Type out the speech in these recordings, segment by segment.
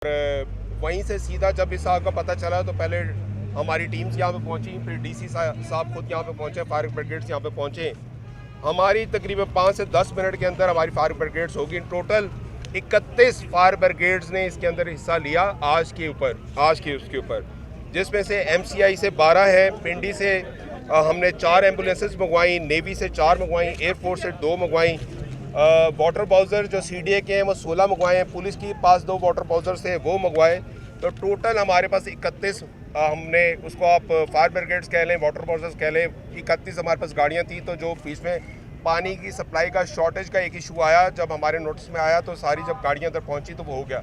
वहीं से सीधा जब इस आग का पता चला तो पहले हमारी टीम्स यहाँ पे पहुँची, फिर डीसी साहब खुद यहाँ पे पहुँचे, फायर ब्रिगेड्स यहाँ पे पहुँचे। हमारी तकरीबन 5 से 10 मिनट के अंदर हमारी फायर ब्रिगेड्स होगी। टोटल 31 फायर ब्रिगेड्स ने इसके अंदर हिस्सा लिया आज के उसके ऊपर, जिसमें से MCI से 12 है, पिंडी से हमने 4 एम्बुलेंसेस मंगवाई, नेवी से 4 मंगवाई, एयरफोर्स से 2 मंगवाई, वाटर बाउजर जो CDA के हैं वो 16 मंगवाए हैं, पुलिस के पास 2 वाटर बाउजर थे वो मंगवाए। तो टोटल हमारे पास 31 हमने उसको आप फायर ब्रिगेड्स कह लें, वाटर बाउजर्स कह लें, 31 हमारे पास गाड़ियाँ थी। तो जो बीच में पानी की सप्लाई का शॉर्टेज का एक इशू आया, जब हमारे नोटिस में आया तो सारी जब गाड़ियाँ अंदर पहुँची तो वो हो गया।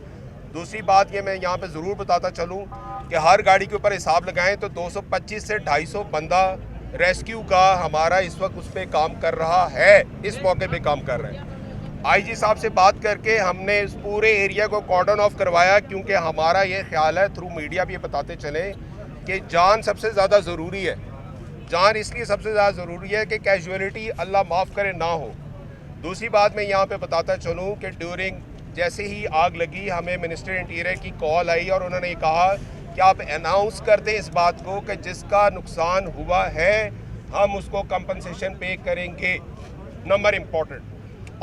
दूसरी बात ये मैं यहाँ पे ज़रूर बताता चलूँ कि हर गाड़ी के ऊपर हिसाब लगाएं तो 225 से 250 बंदा रेस्क्यू का हमारा इस वक्त उस पर काम कर रहा है, इस मौके पे काम कर रहे हैं। IG साहब से बात करके हमने इस पूरे एरिया को कॉर्डन ऑफ करवाया, क्योंकि हमारा ये ख्याल है, थ्रू मीडिया भी ये बताते चले कि जान सबसे ज़्यादा ज़रूरी है। जान इसलिए सबसे ज़्यादा ज़रूरी है कि कैजुअलिटी अल्लाह माफ़ करे ना हो। दूसरी बात मैं यहाँ पे बताता चलूँ कि ड्यूरिंग जैसे ही आग लगी हमें मिनिस्टर इंटीरियर की कॉल आई और उन्होंने कहा कि आप अनाउंस कर दें इस बात को कि जिसका नुकसान हुआ है हम उसको कंपनसेशन पे करेंगे। Number important.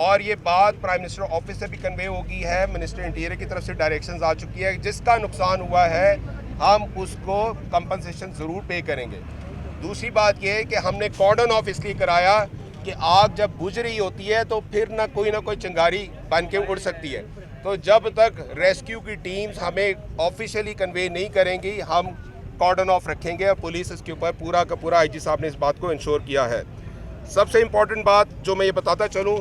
और ये बात प्राइम मिनिस्टर ऑफिस से भी कन्वे होगी है, मिनिस्टर इंटीरियर की तरफ से डायरेक्शंस आ चुकी है, जिसका नुकसान हुआ है हम उसको कंपनसेशन ज़रूर पे करेंगे। दूसरी बात यह है कि हमने कॉर्डन ऑफ इसलिए कराया कि आग जब बुझ रही होती है तो फिर ना कोई चिंगारी बन के उड़ सकती है। तो जब तक रेस्क्यू की टीम्स हमें ऑफिशियली कन्वे नहीं करेंगी हम कॉर्डन ऑफ रखेंगे। पुलिस इसके ऊपर पूरा का पूरा IG साहब ने इस बात को इंश्योर किया है। सबसे इम्पॉर्टेंट बात जो मैं ये बताता चलूँ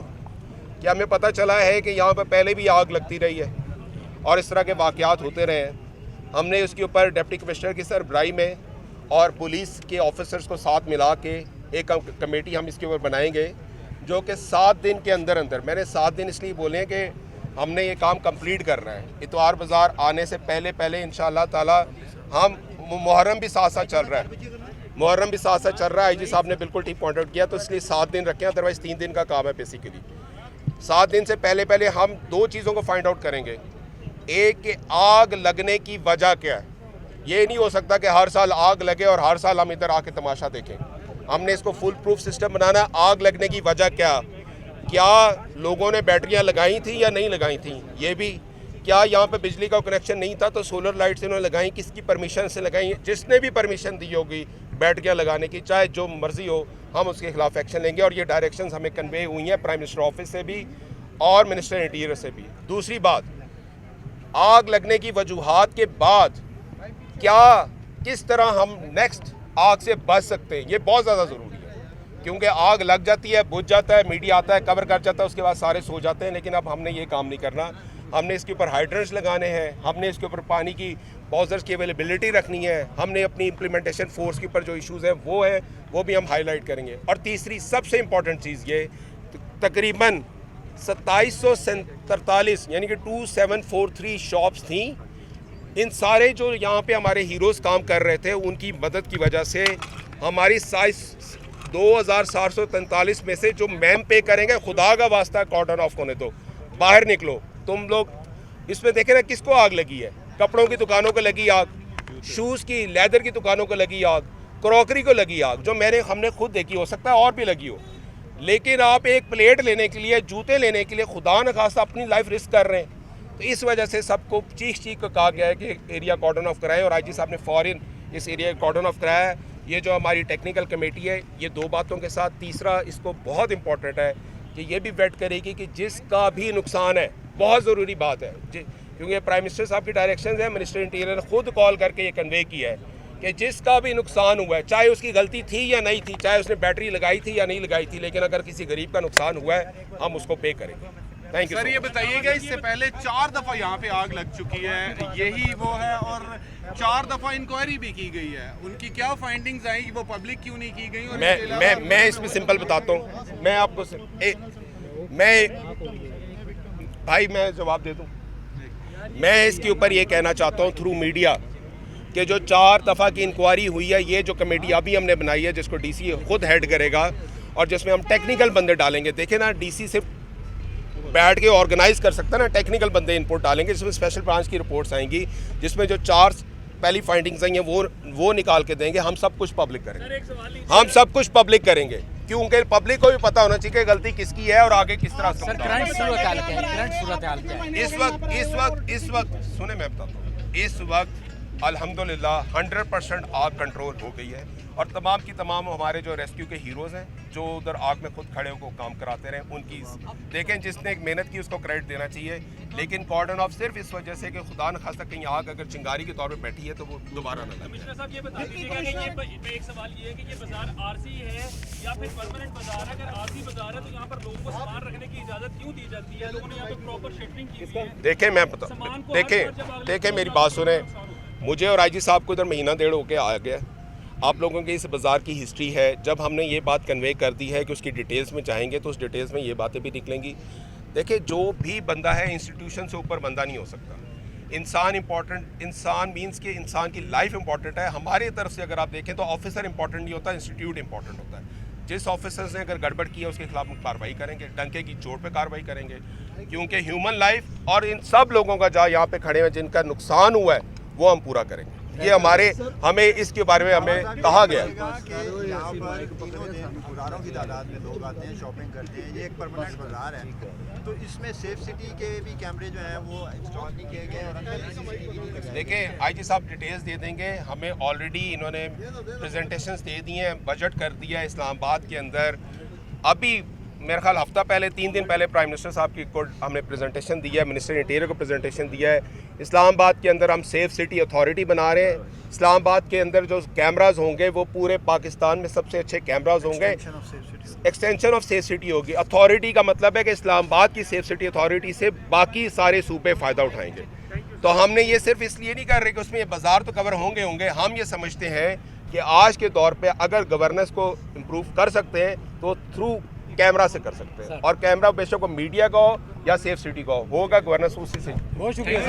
कि हमें पता चला है कि यहाँ पर पहले भी आग लगती रही है और इस तरह के वाक़यात होते रहे हैं। हमने उसके ऊपर डिप्टी कमिश्नर की सरबराही में और पुलिस के ऑफिसर्स को साथ मिला के एक कमेटी हम इसके ऊपर बनाएंगे, जो कि 7 दिन के अंदर अंदर, मैंने 7 दिन इसलिए बोले हैं कि हमने ये काम कंप्लीट करना है। इतवार बाज़ार आने से पहले इंशाअल्लाह ताला हम मुहर्रम भी साथ साथ चल रहा है, IG साहब ने बिल्कुल ठीक पॉइंट आउट किया, तो इसलिए 7 दिन रखें, अदरवाइज़ 3 दिन का काम है बेसिकली। 7 दिन से पहले हम 2 चीज़ों को फाइंड आउट करेंगे। एक कि आग लगने की वजह क्या है। ये नहीं हो सकता कि हर साल आग लगे और हर साल हम इधर आके तमाशा देखें। हमने इसको फुल प्रूफ सिस्टम बनाना। आग लगने की वजह क्या लोगों ने बैटरियां लगाई थी या नहीं लगाई थी, ये भी, क्या यहाँ पे बिजली का कनेक्शन नहीं था तो सोलर लाइट से उन्होंने लगाई, किसकी परमिशन से लगाई। जिसने भी परमिशन दी होगी बैटरियां लगाने की, चाहे जो मर्जी हो, हम उसके खिलाफ एक्शन लेंगे। और ये डायरेक्शंस हमें कन्वे हुई हैं प्राइम मिनिस्टर ऑफिस से भी और मिनिस्टर इंटीरियर से भी। दूसरी बात, आग लगने की वजूहात के बाद किस तरह हम नेक्स्ट आग से बच सकते हैं, ये बहुत ज़्यादा ज़रूरी है। क्योंकि आग लग जाती है, बुझ जाता है, मीडिया आता है, कवर कर जाता है, उसके बाद सारे सो जाते हैं। लेकिन अब हमने ये काम नहीं करना। हमने इसके ऊपर हाइड्रेंट्स लगाने हैं, हमने इसके ऊपर पानी की बाउजर्स की अवेलेबिलिटी रखनी है, हमने अपनी इम्प्लीमेंटेशन फोर्स के ऊपर जो इशूज़ हैं वो भी हम हाईलाइट करेंगे। और तीसरी सबसे इम्पॉर्टेंट चीज़ ये, तकरीबन 2743 यानी कि 2743 शॉप्स थी। इन सारे जो यहाँ पे हमारे हीरोज़ काम कर रहे थे उनकी मदद की वजह से हमारी साइज 2743 में से जो मैम पे करेंगे, खुदा का वास्ता कॉर्डन ऑफ होने दो, बाहर निकलो। तुम लोग इसमें देखें ना किसको आग लगी है। कपड़ों की दुकानों को लगी आग, शूज़ की लेदर की दुकानों को लगी आग, क्रॉकरी को लगी आग, जो हमने खुद देखी, हो सकता है और भी लगी हो। लेकिन आप एक प्लेट लेने के लिए, जूते लेने के लिए खुदा न खास्ता अपनी लाइफ रिस्क कर रहे हैं। तो इस वजह से सबको चीख को कहा गया है कि एरिया कॉर्डन ऑफ कराएं, और IG साहब ने फौरन इस एरिया कॉर्डन ऑफ कराया है। ये जो हमारी टेक्निकल कमेटी है, ये 2 बातों के साथ, तीसरा इसको बहुत इंपॉर्टेंट है कि ये भी वेट करेगी कि जिसका भी नुकसान है, बहुत ज़रूरी बात है, क्योंकि प्राइम मिनिस्टर साहब की डायरेक्शन है, मिनिस्टर इंटीरियर ने खुद कॉल करके ये कन्वे किया है कि जिसका भी नुकसान हुआ है, चाहे उसकी गलती थी या नहीं थी, चाहे उसने बैटरी लगाई थी या नहीं लगाई थी, लेकिन अगर किसी गरीब का नुकसान हुआ है हम उसको पे करेंगे। Thank you sir. ये बताइएगा, इससे पहले 4 दफ़ा यहाँ पे आग लग चुकी है, यही वो है, और 4 दफ़ा इंक्वायरी भी की गई है, उनकी क्या फाइंडिंग्स आई, वो पब्लिक क्यों नहीं की गई? और मैं इसमें सिंपल बताता हूँ, मैं आपको भाई मैं जवाब दे दूँ। मैं इसके ऊपर ये कहना चाहता हूँ थ्रू मीडिया कि जो 4 दफ़ा की इंक्वायरी हुई है, ये जो कमेटी अभी हमने बनाई है जिसको DC खुद हेड करेगा और जिसमें हम टेक्निकल बंदे डालेंगे। देखें ना, DC से बैठ के ऑर्गेनाइज कर सकता है ना, टेक्निकल बंदे इनपुट डालेंगे, जिसमें स्पेशल ब्रांच की रिपोर्ट्स आएंगी, जिसमें जो 4 पहली फाइंडिंग्स आई हैं वो निकाल के देंगे। हम सब कुछ पब्लिक करेंगे, हम सब कुछ पब्लिक करेंगे, क्योंकि पब्लिक को भी पता होना चाहिए कि गलती किसकी है और आगे किस तरह से इस वक्त सुने, मैं बताता हूँ, इस वक्त अल्हम्दुलिल्लाह 100% आग कंट्रोल हो गई है और तमाम की तमाम हमारे जो रेस्क्यू के हीरोज़ हैं जो उधर आग में खुद खड़े होकर काम कराते रहे, उनकी देखें जिसने एक मेहनत की उसको क्रेडिट देना चाहिए। लेकिन कॉर्डन ऑफ सिर्फ इस वजह से कि खुदा न खास्ता कहीं आग अगर चिंगारी के तौर पे बैठी है तो वो दोबारा न लगे। कमिश्नर साहब ये बता दीजिएगा कि ये एक सवाल ये है कि ये बाजार आरसी है या फिर परमानेंट बाजार है? अगर आरसी बाजार है तो यहाँ पर लोगों को सामान रखने की इजाजत क्यों दी जाती है? लोगों ने यहाँ पे प्रॉपर शेटरिंग की हुई है। देखें मैं बता देखें मेरी बात सुने, मुझे और आईजी साहब को इधर महीना डेढ़ होके आ गया। आप लोगों के इस बाज़ार की हिस्ट्री है, जब हमने ये बात कन्वे कर दी है कि उसकी डिटेल्स में चाहेंगे तो उस डिटेल्स में ये बातें भी निकलेंगी। देखिए जो भी बंदा है इंस्टीट्यूशन से ऊपर बंदा नहीं हो सकता। इंसान इंपॉर्टेंट, इंसान मींस कि इंसान की लाइफ इंपॉर्टेंट है। हमारी तरफ से अगर आप देखें तो ऑफिसर इंपॉर्टेंट नहीं होता, इंस्टीट्यूट इंपॉर्टेंट होता है। जिस ऑफिसर ने अगर गड़बड़ किया उसके खिलाफ हम कार्रवाई करेंगे, डंके की चोट पे कार्रवाई करेंगे, क्योंकि ह्यूमन लाइफ और इन सब लोगों का जहाँ यहाँ पे खड़े हैं जिनका नुकसान हुआ है वो हम पूरा करेंगे। ये हमें इसके बारे में हमें कहा गया है। यहाँ पर तीनों दिन हज़ारों की तादाद में लोग आते हैं, शॉपिंग करते हैं, ये एक परमानेंट बाजार है, तो इसमें सेफ सिटी के भी कैमरे जो हैं वो इंस्टॉल नहीं किए गए और अंदर CCTV नहीं लगाए। देखिए आईजी साहब डिटेल्स दे देंगे, हमें ऑलरेडी इन्होंने प्रेजेंटेशंस दे दी हैं, बजट कर दिया है इस्लामाबाद के अंदर। अभी मेरे ख्याल हफ्ता पहले 3 दिन पहले प्राइम मिनिस्टर साहब की को हमने प्रेजेंटेशन दिया है, मिनिस्टर इंटीरियर को प्रेजेंटेशन दिया है। इस्लामाबाद के अंदर हम सेफ सिटी अथॉरिटी बना रहे हैं। इस्लामाबाद के अंदर जो कैमराज होंगे वो पूरे पाकिस्तान में सबसे अच्छे कैमराज होंगे। एक्सटेंशन ऑफ सेफ सिटी होगी। अथॉरिटी का मतलब है कि इस्लामाबाद की सेफ सिटी अथॉरिटी से बाकी सारे सूबे फ़ायदा उठाएंगे। तो हमने ये सिर्फ इसलिए नहीं कर रहे कि उसमें ये बाज़ार तो कवर होंगे। हम ये समझते हैं कि आज के दौर पे अगर गवर्नेंस को इम्प्रूव कर सकते हैं तो थ्रू कैमरा से कर सकते हैं, और कैमरा बेशक को मीडिया का हो या सेफ सिटी का होगा गवर्नेंस उसी से। बहुत शुक्रिया।